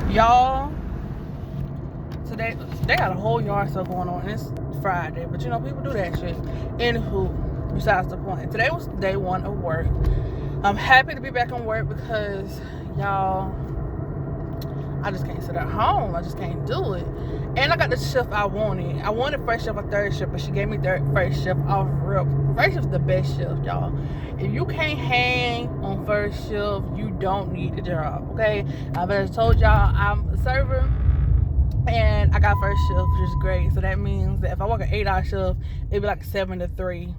Y'all, today they got a whole yard sale going on, and it's Friday, but you know, people do that shit. Anywho, besides the point, today was day one of work. I'm happy to be back on work because, y'all, I just can't sit at home. I just can't do it. And I got the shift I wanted. I wanted first shift or third shift, but she gave me first shift off rip. First shift's the best shift, y'all. If you can't hang on first shift, you don't need the job, okay? I've already told y'all I'm a server, and I got first shift, which is great. So that means that if I work an 8-hour shift, it'd be like 7 to 3.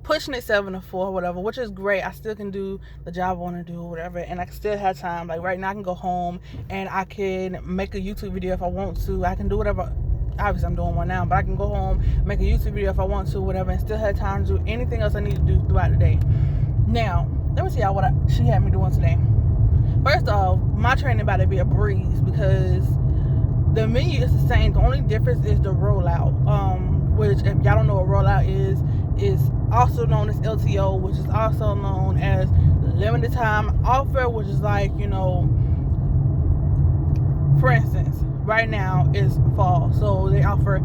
Pushing it 7 to 4, whatever, which is great. I still can do the job I want to do, whatever, and I still have time. Like right now, I can go home and I can make a YouTube video if I want to. I can do whatever. Obviously, I'm doing one now, but I can go home, make a YouTube video if I want to, whatever, and still have time to do anything else I need to do throughout the day. Now, let me see y'all what she had me doing today. First off, my training about to be a breeze because the menu is the same. The only difference is the rollout. Which, if y'all don't know what rollout is also known as LTO, which is also known as limited time offer, which is like, you know, for instance, right now is fall, so they offer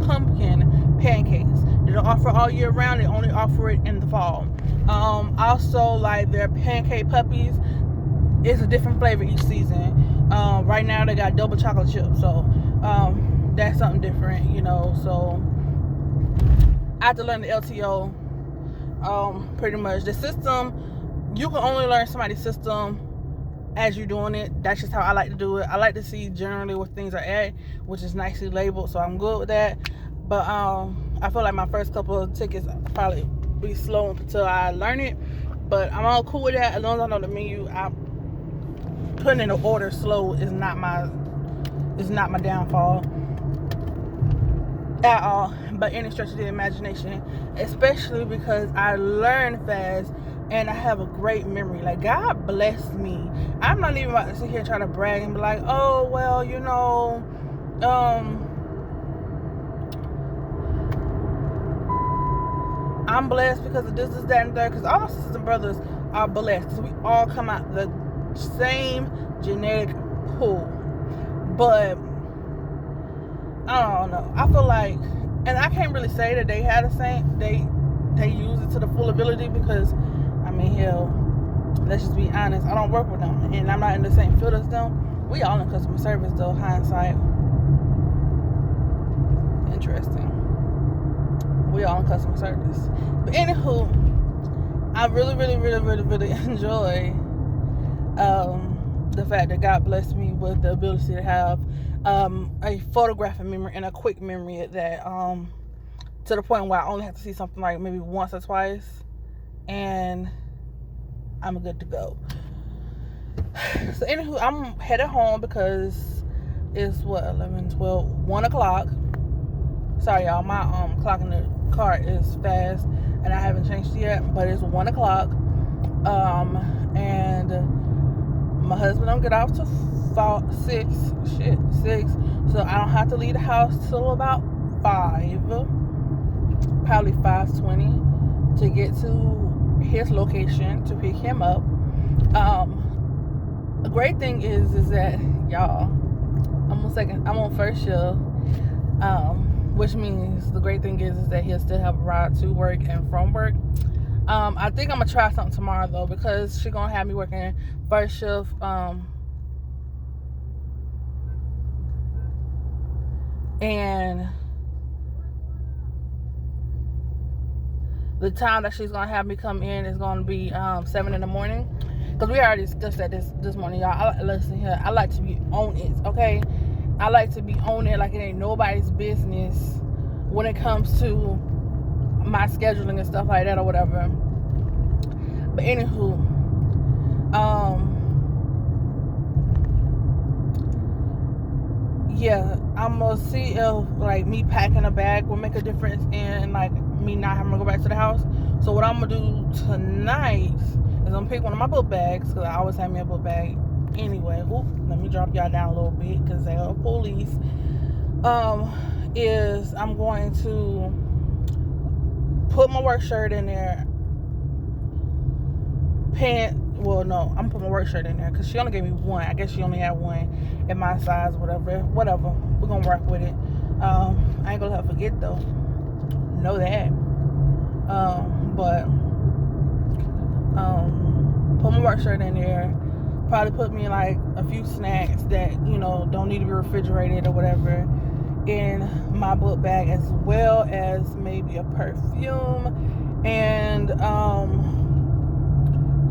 pumpkin pancakes. They don't offer all year round, they only offer it in the fall. Also, like their pancake puppies, it's a different flavor each season. Right now they got double chocolate chips, so that's something different, you know. So I have to learn the LTO. Pretty much the system, you can only learn somebody's system as you're doing it. That's just how I like to do it. I like to see generally where things are at, which is nicely labeled, so I'm good with that. But I feel like my first couple of tickets probably be slow until I learn it, but I'm all cool with that as long as I know the menu. Putting in the order slow is not my downfall at all, by any stretch of the imagination, especially because I learn fast and I have a great memory. Like, God bless me. I'm not even about to sit here and try to brag and be like, oh well, you know, I'm blessed because of this, that, and that. Because all my sisters and brothers are blessed because we all come out the same genetic pool. But I don't know. I feel like, and I can't really say that they had the same. They use it to the full ability because, I mean, hell, let's just be honest. I don't work with them, and I'm not in the same field as them. We all in customer service, though. Hindsight, interesting. We all in customer service. But anywho, I really, really, really, really, really enjoy the fact that God blessed me with the ability to have a photographic memory and a quick memory at that, to the point where I only have to see something like maybe once or twice and I'm good to go. So anywho, I'm headed home because it's 1 o'clock. Sorry y'all, my clock in the car is fast and I haven't changed it yet, but it's 1 o'clock. And my husband don't get off till 6, so I don't have to leave the house till about 5, probably 5:20 to get to his location to pick him up. The great thing is that, y'all, I'm on first shift, which means the great thing is that he'll still have a ride to work and from work. I think I'm gonna try something tomorrow though, because she's gonna have me working first shift. And the time that she's gonna have me come in is gonna be 7 in the morning. Because we already discussed that this morning, y'all. Listen here, I like to be on it, okay? I like to be on it like it ain't nobody's business when it comes to my scheduling and stuff like that or whatever. But anywho, yeah, I'm gonna see if like me packing a bag will make a difference in like me not having to go back to the house. So what I'm gonna do tonight is I'm gonna pick one of my book bags, because I always have me a book bag anyway. Let me drop y'all down a little bit because they are police. Is I'm going to put my work shirt in there, pants, well, no, I'm putting my work shirt in there because she only gave me one. I guess she only had one in my size, whatever. We're gonna work with it. I ain't gonna let her forget though. Know that. But put my work shirt in there. Probably put me like a few snacks that, you know, don't need to be refrigerated or whatever in my book bag, as well as maybe a perfume. And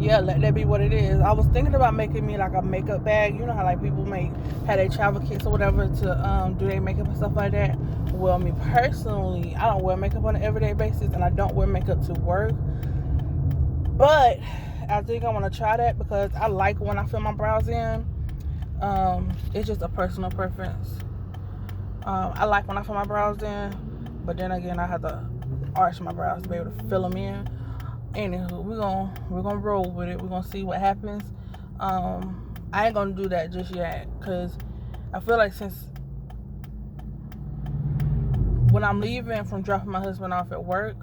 yeah, let that be what it is. I was thinking about making me like a makeup bag. You know how like people have their travel kits or whatever to do their makeup and stuff like that. Well, me personally, I don't wear makeup on an everyday basis, and I don't wear makeup to work. But I think I want to try that because I like when I fill my brows in. It's just a personal preference. I like when I fill my brows in, but then again, I have to arch my brows to be able to fill them in. Anywho, we're gonna roll with it. We're gonna see what happens. I ain't gonna do that just yet because I feel like since when I'm leaving from dropping my husband off at work,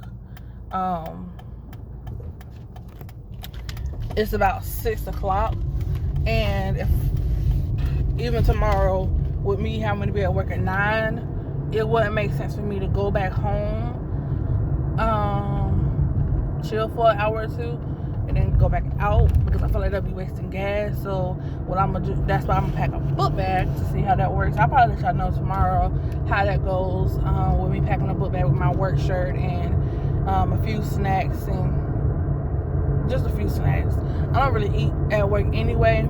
it's about 6 o'clock, and if even tomorrow with me having to be at work at 9, it wouldn't make sense for me to go back home, chill for an hour or two, and then go back out because I feel like that'd be wasting gas. So what I'm gonna do, that's why I'm gonna pack a book bag to see how that works. I'll probably let y'all know tomorrow how that goes, with me packing a book bag with my work shirt and a few snacks, and just a few snacks. I don't really eat at work anyway.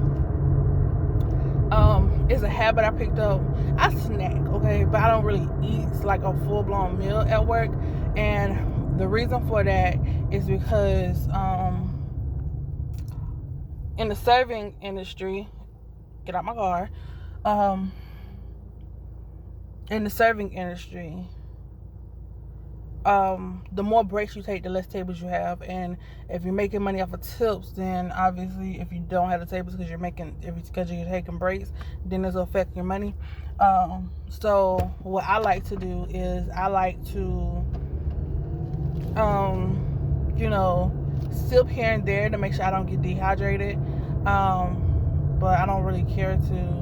It's a habit I picked up. I snack, okay, but I don't really eat like a full-blown meal at work. And the reason for that is because in the serving industry, get out my car. In the serving industry, the more breaks you take, the less tables you have. And if you're making money off of tips, then obviously if you don't have the tables because you're taking breaks, then it'll affect your money. So what I like to do is I like to sip here and there to make sure I don't get dehydrated. But I don't really care to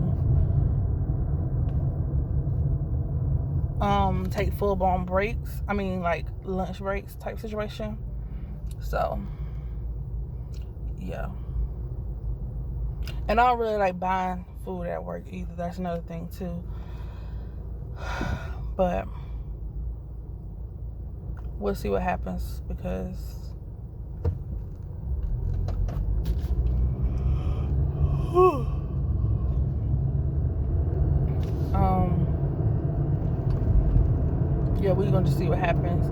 take full-blown breaks. I mean, like lunch breaks type situation. So yeah, and I don't really like buying food at work either. That's another thing too. But we'll see what happens because yeah, we're gonna just see what happens.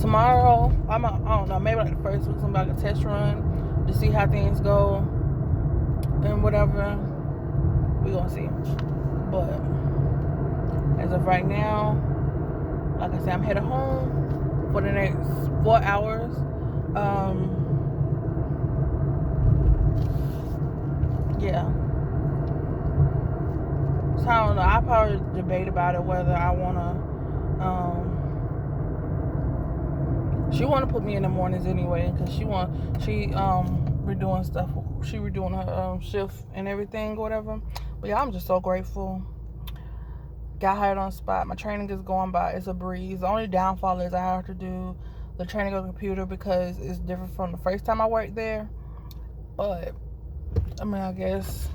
Tomorrow, I don't know, maybe like the first week, something like a test run to see how things go and whatever. We're gonna see. But as of right now, like I said, I'm headed home for the next 4 hours. Yeah. So I don't know. I'll probably debate about it whether I wanna she want to put me in the mornings anyway because she redoing stuff. She redoing her shift and everything or whatever. But yeah, I'm just so grateful. Got hired on the spot. My training is going by. It's a breeze. The only downfall is I have to do the training on the computer because it's different from the first time I worked there. But I mean, I guess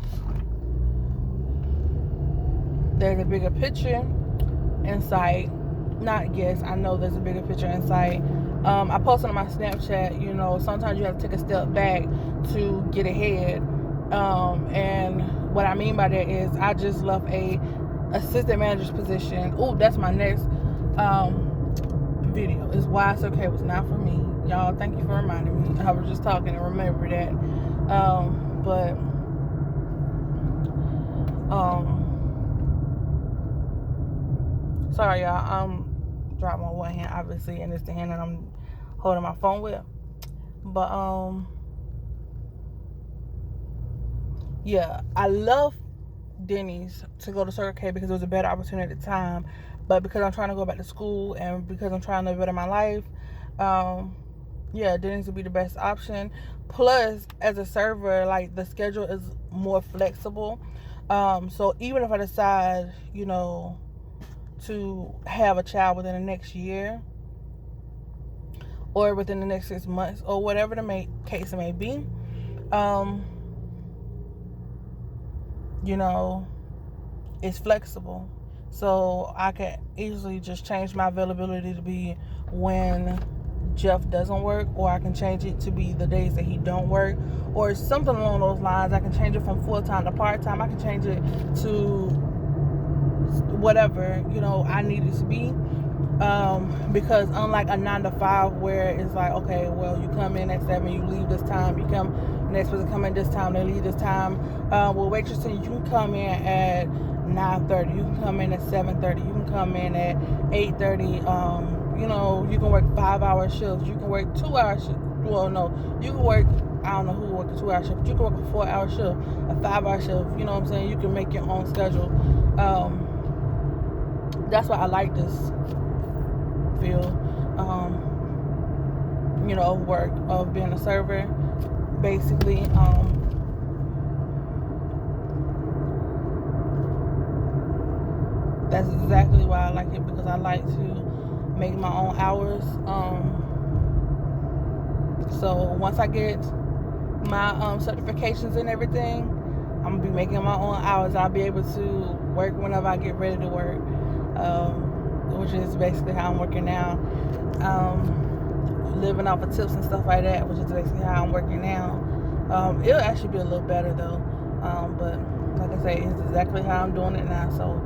there's a bigger picture in sight. Not guess. I know there's a bigger picture in sight. I posted on my Snapchat, sometimes you have to take a step back to get ahead. And what I mean by that is I just left a assistant manager's position. Oh, that's my next video. Is why it's okay was not for me. Y'all, thank you for reminding me. I was just talking and remember that. Sorry y'all, I'm dropping my one hand obviously, and it's the hand that I'm holding my phone with. But yeah, I love Denny's to go to Circle K because it was a better opportunity at the time. But because I'm trying to go back to school and because I'm trying to better my life, yeah, Denny's would be the best option. Plus, as a server, like the schedule is more flexible. So even if I decide, to have a child within the next year or within the next 6 months or whatever the case may be, um, it's flexible. So I can easily just change my availability to be when Jeff doesn't work, or I can change it to be the days that he don't work, or something along those lines. I can change it from full-time to part-time. I can change it to whatever, I need it to be. Because unlike a 9 to 5 where it's like, okay, well, you come in at 7, you leave this time, you come, next person come in this time, they leave this time. Well, waitressing, you can come in at 9:30, you can come in at 7:30, you can come in at 8:30. You can work 5-hour shifts, you can work 2-hour shifts. Well, no, you can work, I don't know who works a 2-hour shift, but you can work a 4-hour shift, a 5-hour shift. You know what I'm saying? You can make your own schedule. That's why I like this field, of work, of being a server, basically. That's exactly why I like it, because I like to make my own hours. So once I get my certifications and everything, I'm gonna be making my own hours. I'll be able to work whenever I get ready to work, which is basically how I'm working now. Living off of tips and stuff like that, which is basically how I'm working now. It'll actually be a little better though, but like I say, it's exactly how I'm doing it now. So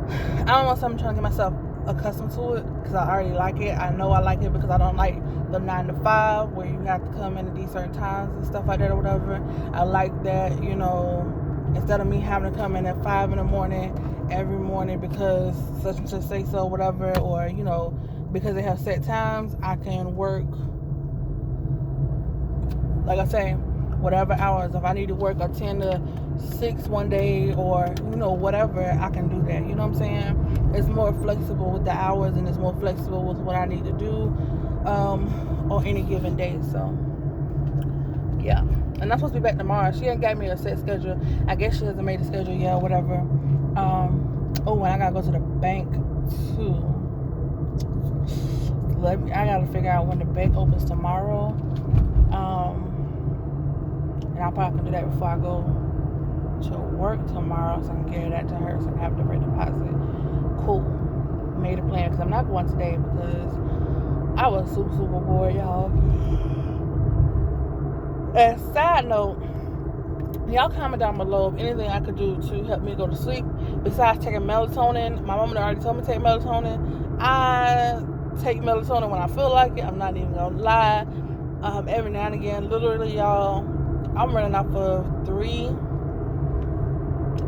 I don't know, so I'm trying to get myself accustomed to it, because I already like it. I know I like it because I don't like the 9 to 5 where you have to come in at these certain times and stuff like that or whatever. I like that, instead of me having to come in at 5 in the morning every morning because such and such say so, whatever, or because they have set times, I can work, like I say, whatever hours. If I need to work a 10 to 6 one day, or whatever, I can do that. You know what I'm saying? It's more flexible with the hours, and it's more flexible with what I need to do on any given day. So yeah, and I'm supposed to be back tomorrow. She ain't got me a set schedule. I guess she hasn't made a schedule yet, or whatever. And I gotta go to the bank too. I gotta figure out when the bank opens tomorrow. And I'll probably do that before I go to work tomorrow, so I can carry that to her, so I can have the direct deposit. Cool. Made a plan, because I'm not going today because I was super bored, y'all. And side note, y'all comment down below if anything I could do to help me go to sleep besides taking melatonin. My mama already told me to take melatonin. I take melatonin when I feel like it. I'm not even gonna lie. Every now and again, literally, y'all, I'm running off of 3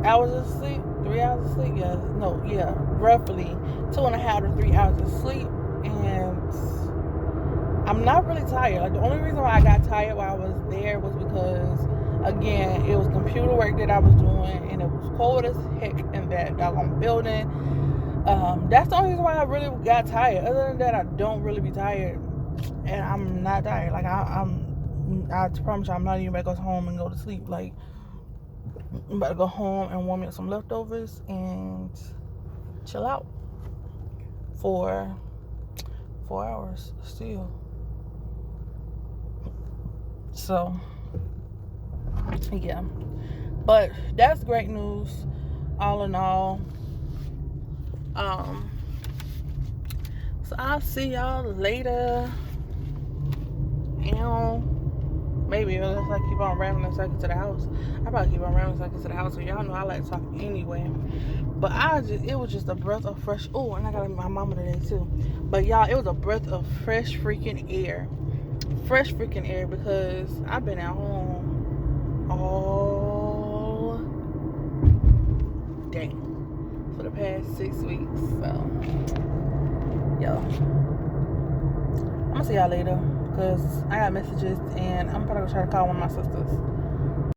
hours of sleep. 3 hours of sleep? Roughly 2.5 to 3 hours of sleep. And I'm not really tired. Like, the only reason why I got tired while I was there was because, again, it was computer work that I was doing, and it was cold as heck in that doggone building. That's the only reason why I really got tired. Other than that, I don't really be tired, and I'm not tired. Like, I promise you, I'm not even about to go home and go to sleep. Like, I'm about to go home and warm me up some leftovers and chill out for 4 hours still. So yeah, but that's great news all in all. So I'll see y'all later. Maybe unless I keep on rambling so I get to the house. I probably keep on rambling so I get to the house, so y'all know I like to talk anyway. But it was just a breath of fresh. Oh, and I gotta meet my mama today too. But y'all, it was a breath of fresh freaking air. Fresh freaking air, because I've been at home all day for the past 6 weeks. So, yo, I'm gonna see y'all later, because I got messages and I'm probably gonna try to call one of my sisters.